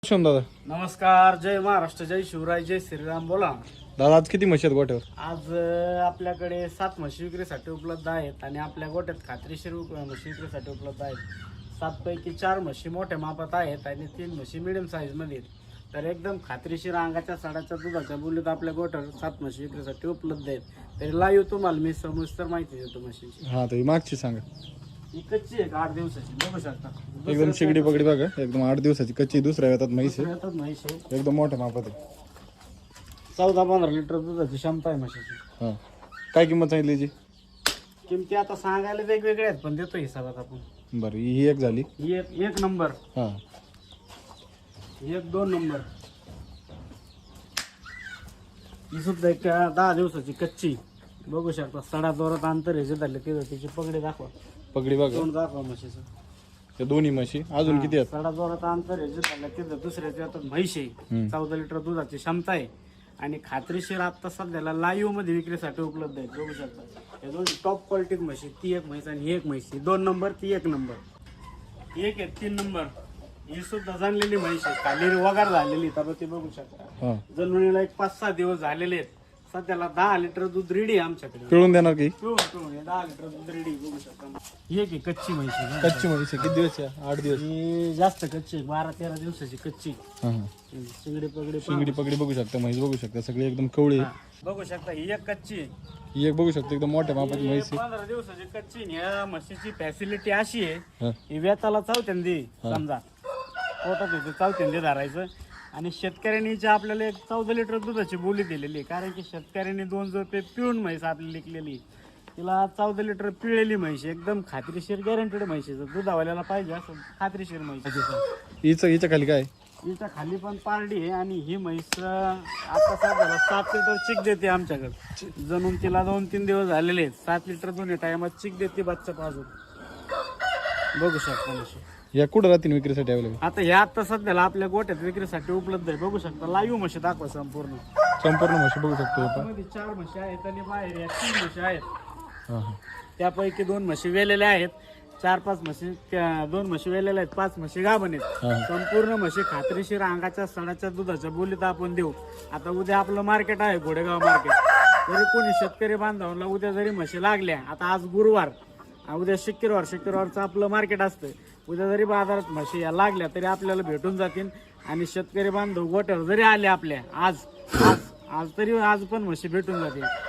दादा नमस्कार. जय महाराष्ट्र, जय शिवराय, जय श्रीराम. बोला दादा, आज किती म्हशी आहेत गोठ्यावर? आज आपल्याकडे 7 म्हशी विक्रीसाठी उपलब्ध आहेत आणि आपल्या गोठ्यात खात्रीशीर म्हशी विक्रीसाठी उपलब्ध आहेत. 7 पैकी 4 म्हशी मोठ्या मापात आहेत आणि 3 म्हशी मिडियम साईज मध्ये आहेत. तर एकदम खात्रीशीर अंगाच्या साडाच्या दुधाच्या बोलीत आपल्या गोठ्यावर 7 म्हशी विक्रीसाठी उपलब्ध आहेत. तरी लाईव्ह तुम्हाला मी सविस्तर माहिती देतो म्हशीची. हा, तर ही मागची सांगा. ही कच्ची आहे, 8 दिवसाची. बघू शकता एकदम शिगडी पगडी बघा, एकदम 8 दिवसाची कच्ची. दुसऱ्या येतात म्हैस आहे. येतात म्हैस आहे. एकदम मोठ्या मापात आहे. 14-15 लिटर दुधाची क्षमता आहे म्हशीची. हा, काय किंमत सांगितली याची? किमती आता सांगायला वेगवेगळ्या आहेत, पण देतो हिसाबात आपण. बरं, ही एक झाली. ही एक नंबर, हा, ही 2 नंबर. ही सुद्धा एक 10 दिवसाची कच्ची. बघू शकता सडा दोरात अंतर हे जे झाले ते तिची पगडी दाखवा, पगडी बघा. तोंड दाखवा म्हशीचं. त्या दोन्ही म्हशी अजून किती आहेत? सडा दोरात अंतर हे जे झाले ते दुसऱ्याच्या आता म्हैस आहे. 14 लिटर दुधाची क्षमता आहे आणि खात्रीशीर आता सध्याला लाईव्ह मध्ये विक्रीसाठी उपलब्ध आहे. बघू शकता हे दोन टॉप क्वालिटीत म्हशी. ती एक म्हैस आणि ही एक म्हैस. 2 नंबर, ती 1 नंबर. ही एक आहे 3 नंबर. ही सुद्धा जाणलेली म्हैस आहे, खाली वगार झालेली. तर ते बघू शकता हा, जन्मणीला एक 5-6 दिवस झालेले आहेत. सध्याला 10 लिटर दूध रेडी आहे आमच्याकडे. पिळून देणार की? पिळून 10 लिटर दूध रेडी. बघू शकता ही एक आहे कच्ची म्हैस आहे. कच्ची म्हैस आहे. किती दिवस आहे? 8 दिवस. ही जास्त कच्ची 12-13 दिवसाची कच्ची. हा हा, शिंगडी पगडी शिंगडी पगडी बघू शकता. म्हैस बघू शकता, सगळी एकदम कवळी आहे. बघू शकता ही एक कच्ची आहे. ही एक बघू शकता, एकदम मोठ्या मापाची म्हैस आहे. 15 दिवसाची कच्ची आहे. ह्या म्हशीची फॅसिलिटी अशी आहे, हा, ही व्यताला चावत्यांदी समजा पोटात येते चावत्यांदी धरायचं. आणि शेतकऱ्यांनी जी आपल्याला एक 14 लिटर दुधाची बोली दिलेली आहे, कारण की शेतकऱ्यांनी 2 जोपे पिळून म्हैस आपली लिखलेली. तिला 14 लिटर पिळलेली म्हैस, एकदम खात्रीशीर गॅरंटेड म्हैशीचं दुधावाल्याला पाहिजे असं खात्रीशीर म्हैस. हिच्या खाली काय? हिच्या खाली पण पारडी आहे आणि ही म्हैस आता सध्याला 7 लिटर चिक देते आमच्याकडे. जणून तिला 2-3 दिवस झालेले आहेत. 7 लिटर दोन्ही टायमात चिक देते बच्चा पाजून. बघू शकता म्हशी. या कुठं राहतील विक्रीसाठी अवेलेबल? आता ह्या आता सध्याला आपल्या गोठ्यात विक्रीसाठी उपलब्ध आहे. बघू शकता लाईव्ह म्हशी दाखवा संपूर्ण. संपूर्ण म्हशी बघू शकतो आपण. मध्ये 4 म्हशी आहेत आणि बाहेर या 3 म्हशी आहेत. हा हा, त्यापैकी 2 म्हशी वेलेल्या आहेत. 4-5 म्हशी 2 म्हशी वेलेल्या आहेत. 5 म्हशी गाभण आहेत. हा. संपूर्ण म्हशी खात्रीशीर अंगाच्या सडाच्या दुधाच्या बोलीत आपण देऊ. आता उद्या आपलं मार्केट आहे घोडेगाव मार्केट. तरी कोणी शेतकरी बांधवांना उद्या जरी म्हशी लागल्या, आता आज गुरुवार, उद्या शुक्रवारचं आपलं मार्केट असतं. उद्या जरी बाजारात म्हशी या लागल्या तरी आपल्याला भेटून जातील. आणि शेतकरी बांधव गोट्यावर जरी आले आपल्या आज तरी आज पण म्हशी भेटून जातील.